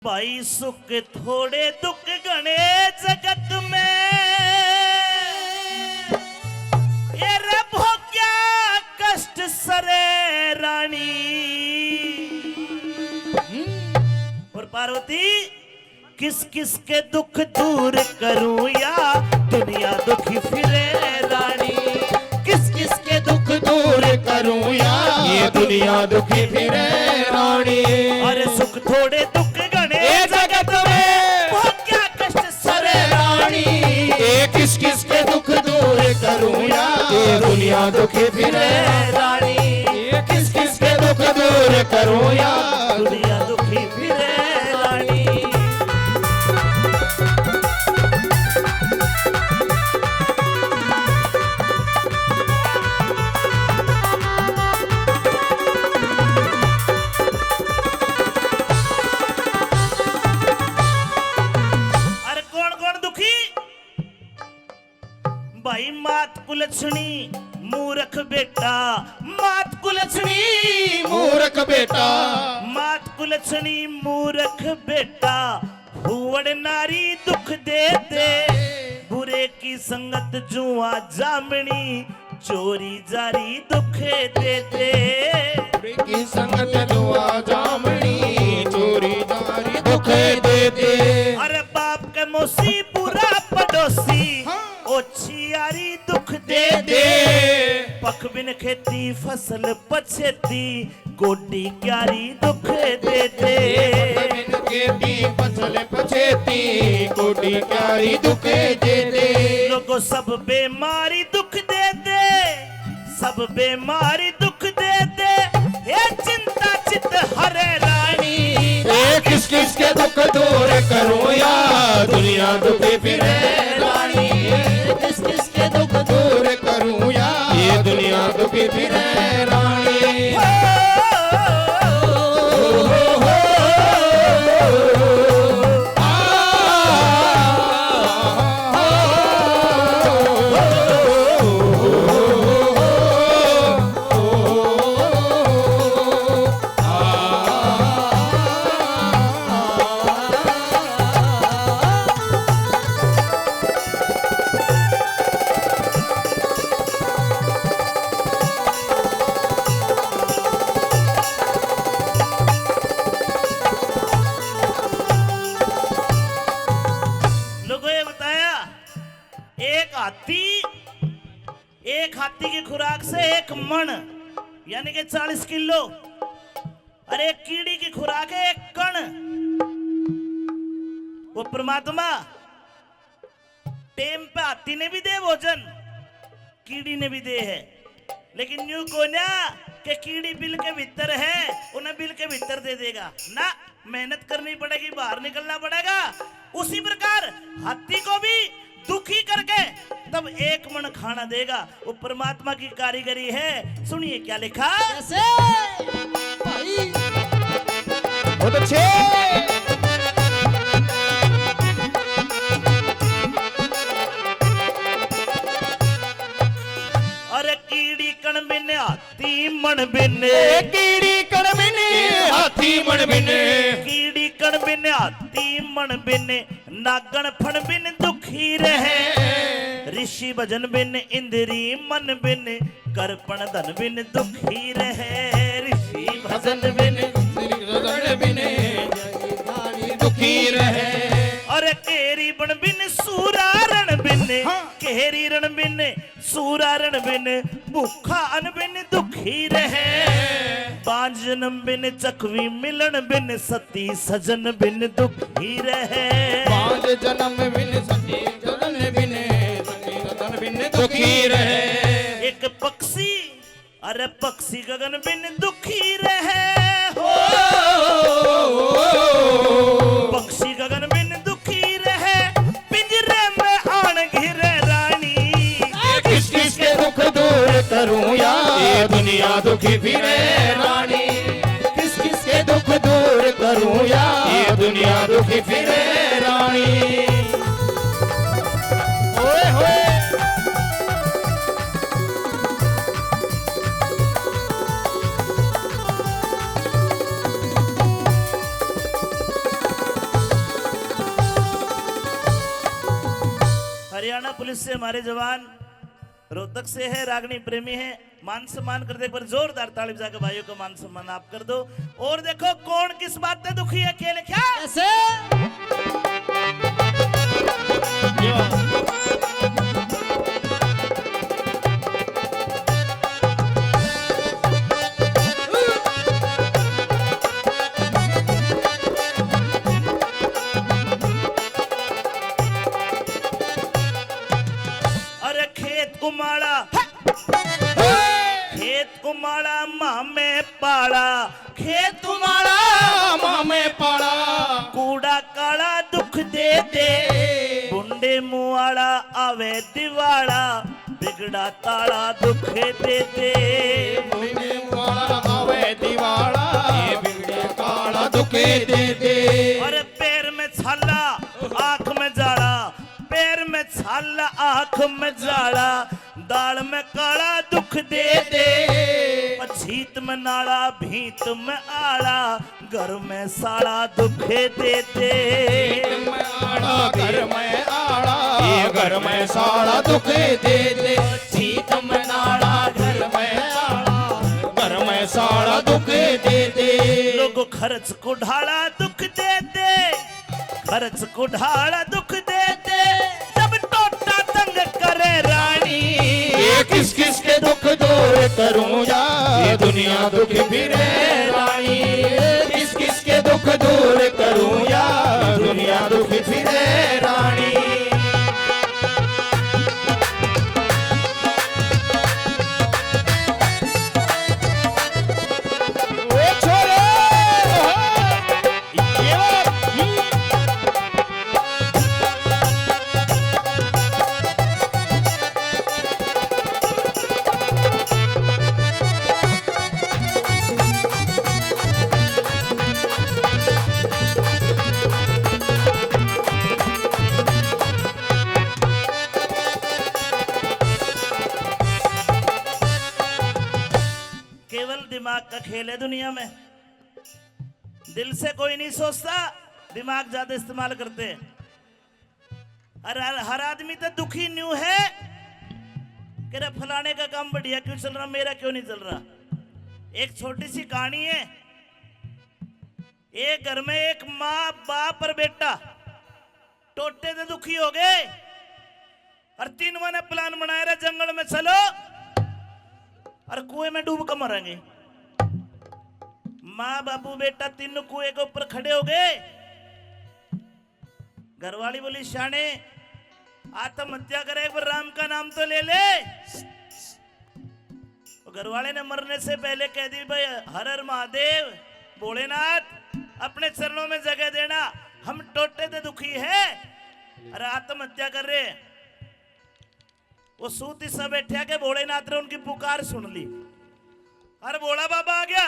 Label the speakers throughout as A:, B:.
A: भाई सुख थोड़े दुख घने जगत में ये रे भोग्या कष्ट सरे रानी। और पार्वती किस किस के दुख दूर करूं या दुनिया दुखी फिरे रानी।
B: किस किस के दुख दूर करूं या ये दुनिया दुखी फिरे रानी।
A: अरे सुख थोड़े दुख घने जगत में भोग्या कष्ट सरे रानी।
B: ये किस किस के दुख दूर करूं या ये दुनिया दुखी फिरे रानी। ये किस किस के दुख दूर करूं या
A: दुनिया दुखी फिरे रानी। अरे कौन कौन दुखी? भाई मात कुलछणी मूर्ख बेटा, मात कुलछणी
B: मूर्ख बेटा।
A: मात कुलछणी मूर्ख बेटा, हुवड़ नारी दुख दे दे। बुरे की संगत जुआ जामनी, चोरी जारी दुख दे दे।
B: की संगत दुआ जामनी, चोरी जारी दुख दे दे।
A: अरे बाप के मोसी बुरा पड़ोसी, ओछी यारी दुख दे दे। पख बिन खेती फसल पछेती, गोडी क्यारी दुख दे दे।
B: खेती फसल पछेती, कोटी क्यारी दुख दे दे।
A: लोगों सब बीमारी दुख दे दे, सब बीमारी दुख दे दे। ये चिंता चित हरे रानी।
B: ये किस किस के दुख दूर करूं या दुनिया दुखी फिरे रानी। ये किस किस के दुख दूर करूं या ये दुनिया दुखी फिरे रानी।
A: एक हाथी की खुराक से एक मन यानी कि 40 किलो। अरे एक कीड़ी की खुराक है एक कण। वो परमात्मा टेम पे हाथी ने भी दे भोजन, कीड़ी ने भी दे है। लेकिन यूं को ना कि कीड़ी बिल के भीतर है, उन्हें बिल के भीतर दे देगा ना, मेहनत करनी पड़ेगी, बाहर निकलना पड़ेगा। उसी प्रकार हाथी को भी दुखी करके तब एक मन खाना देगा। वो परमात्मा की कारीगरी है। सुनिए क्या लिखा।
B: कैसे भाई बहुत अच्छे।
A: अरे कीड़ी कण बिन हाथी मन बिन,
B: कीड़ी कण बिन हाथी मन बिन।
A: कीड़ी कण बिन हाथी मन बिन, नागण फण बिन दुखी रहे। ऋषि भजन बिन इंद्री मन बिन, करपण धन बिन दुखी रहे। ऋषि भजन बिन
B: दुखी रहे।
A: अरे केरी बन बिन सूरारण बिन, केरी रण बिन सूरारण बिन, भूखा अन बिन दुखी रहे। पांच जन्म बिन चकवी मिलन बिन, सती सजन बिन दुखी रहे।
B: पांच जन्म बिन सती सजन बिन, सती सजन बिन दुखी रहे।
A: एक पक्षी, अरे पक्षी गगन बिन दुखी रहे। हो पक्षी गगन बिन दुखी रहे, पिंजरे में आन घिरे रानी।
B: किस किस के दुख दूर करूं या ये दुनिया दुखी फिरे रानी। किस किस के दुख दूर करूं या ये दुनिया दुखी फिरे रानी। ओए होए
A: पुलिस से हमारे जवान, रोहतक से है, रागनी प्रेमी है, मान सम्मान कर दे। पर जोरदार ताली बजा के भाइयों को मान सम्मान आप कर दो। और देखो कौन किस बात से दुखी है, अकेले क्या
C: ऐसे
A: अरे खेत कुमाड़ा, खेत कुमाड़ा माँ में पाड़ा, खेत
B: तुम्हारा माँ में पड़ा
A: कूड़ा काला दुख दे दे, बुंडे मुआड़ा आवे दिवाड़ा, बिगड़ा ताड़ा दुख दे दे।
B: बिगड़े वाला आवे दिवाला, ये बिगड़े काला दुखे दे दे।
A: और पैर में छाला आंख में जाड़ा, पैर में छाला आंख में जाड़ा, दाल में काला दुख दे दे, छीत में नाड़ा भीत में आड़ा, घर में साड़ा दुख दे दे।
B: घर में आड़ा, ये घर में साड़ा दुखे दे दे। छीत में नाड़ा, घर में आड़ा, घर में साड़ा दुखे दे दे।
A: लोग खर्च को ढाला दुख दे दे, खर्च को ढाला दुख दे दे, जब टोटा तंग करे रानी।
B: ये किस किस के दुख दूर करूं या, ये दुनिया दुखी फिरे रानी। किस किस के दुख दूर करूं या, दुनिया दुखी फिरे रानी। ओ छोरे, ये
A: केवल दिमाग का खेल है दुनिया में, दिल से कोई नहीं सोचता, दिमाग ज्यादा इस्तेमाल करते हैं। हर आदमी तो दुखी न्यू है कि रे फलाने का काम बढ़िया क्यों चल रहा, मेरा क्यों नहीं चल रहा। एक छोटी सी कहानी है। एक घर में एक माँ बाप और बेटा टोटे से दुखी हो गए और तीनों ने प्लान बनाया रहा जंगल में चलो और कुएं में डूब कर मरेंगे। माँ बापू बेटा तीनों कुएं के ऊपर खड़े हो गए। घरवाली बोली शाने आत्महत्या करे, एक बार राम का नाम तो ले ले। घरवाले ने मरने से पहले कह दी भाई हर हर महादेव भोलेनाथ अपने चरणों में जगह देना, हम टोटे से दुखी है अरे आत्महत्या कर रहे। वो सूती सा बैठा के भोलेनाथ ने उनकी पुकार सुन ली। अरे भोला बाबा आ गया,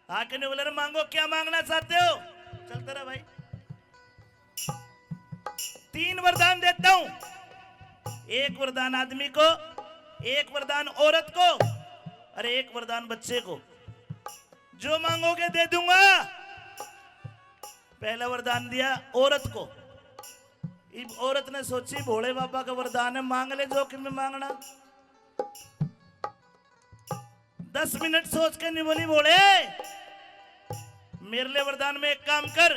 A: आके ने बोले मांगो क्या मांगना चाहते हो। चलते रहा भाई, 3 वरदान देता हूं, 1 वरदान आदमी को, 1 वरदान औरत को और 1 वरदान बच्चे को। जो मांगोगे दे दूंगा। पहला वरदान दिया औरत को। औरत ने सोची भोले बाबा का वरदान है, मांग ले जो कि मैं मांगना। 10 मिनट सोच के नहीं बोली भोले मेरे लिए वरदान में एक काम कर,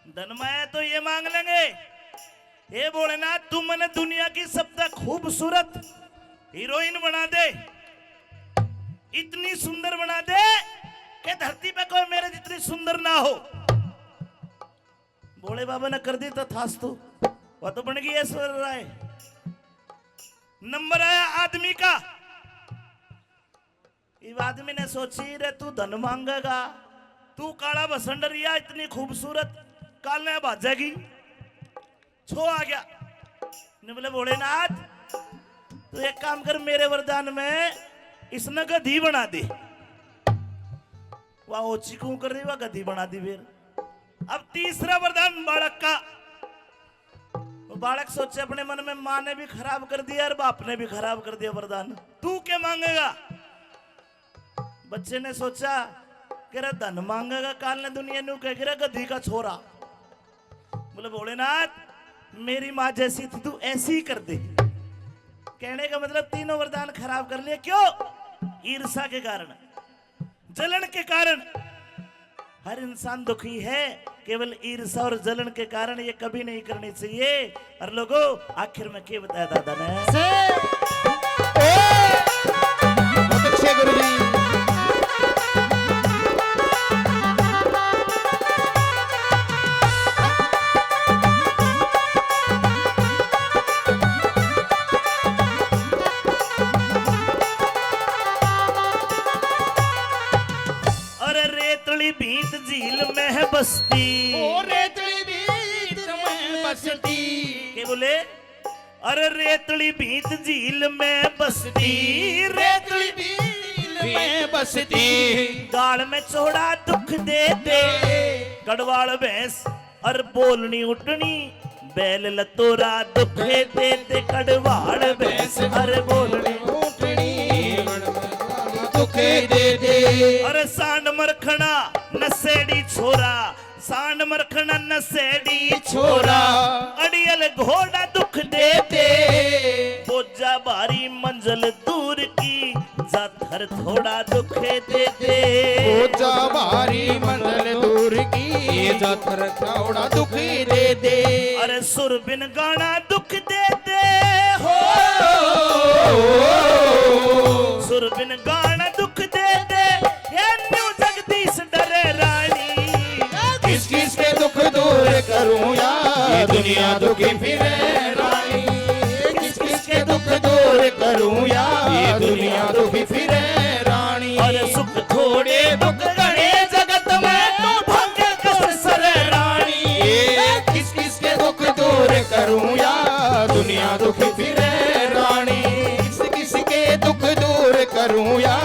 A: धन माया तो ये मांग लेंगे, हे भोलेनाथ तू मैंने दुनिया की सबसे खूबसूरत हीरोइन बना दे, इतनी सुंदर बना दे कि धरती पे कोई मेरे जितनी सुंदर ना हो। भोले बाबा ने कर दी तो थास्तु, वह तो बन गई ऐश्वर्य राय। नंबर आया आदमी का। इस आदमी ने सोची रे तू धन मांगेगा, तू काला बसंडरिया इतनी खूबसूरत काल ने भाजेगी। छो आ गया ने बोले भोलेनाथ तू एक काम कर, मेरे वरदान में इसने गधी बना दी। वह ओची क्यों कर रही, वह गधी बना दी। फिर अब तीसरा वरदान बालक का। वो बालक सोचे अपने मन में माँ ने भी खराब कर दिया और बाप ने भी खराब कर दिया वरदान, तू क्या मांगेगा। बच्चे ने सोचा कि रे धन मांगेगा, काल ने दुनिया ने कह गिरा गधी का छोरा। बोले भोलेनाथ मेरी माँ जैसी थी तू ऐसी ही कर दे। कहने का मतलब तीनों वरदान खराब कर लिए। क्यों? ईर्ष्या के कारण, जलन के कारण। हर इंसान दुखी है, केवल ईर्ष्या और जलन के कारण। ये कभी नहीं करनी चाहिए। और लोगों, आखिर में क्या बताया दादा ने?
B: बहुत अच्छे गुरुजी।
A: बीत झील में है बस्ती,
B: ओ रेतली बीत में बसती।
A: क्या बोले? अरे रेतली बीत झील में बसती,
B: रेतली बीत में बसती।
A: गाल में चौड़ा दुख दे दे, कड़वाड़ भैंस और बोलनी उठनी। बैल लतोरा दुख दे दे, कड़वाड़ भैंस और बोलनी
B: उठनी। दुख दे दे।
A: अरे सांड मरखना नसेड़ी छोरा, सांड मरखना नसेड़ी छोरा। अड़ियल घोड़ा दुख दे दे, बोझा भारी मंजिल दूर की। जाथर थोड़ा दुख दे दे,
B: बोझा भारी मंजिल दूर की। जाथर थोड़ा दुख दे दे।
A: अरे सुर बिन गाना दुख दे दे हो, सुर बिन गाना दुख दे दे। ये न्यू जगदीश डरे रानी,
B: किस किस के दुख दूर करूं या दुनिया दुखी फिरे रानी। किस किस के दुख दूर करूं या दुनिया दुखी फिरे रानी।
A: और सुख थोड़े दुख घड़े जगत में, तू भंग कर सर रानी।
B: किस किस के दुख दूर करूं या दुनिया दुखी फिरे रानी। किस किस के दुख दूर करूं या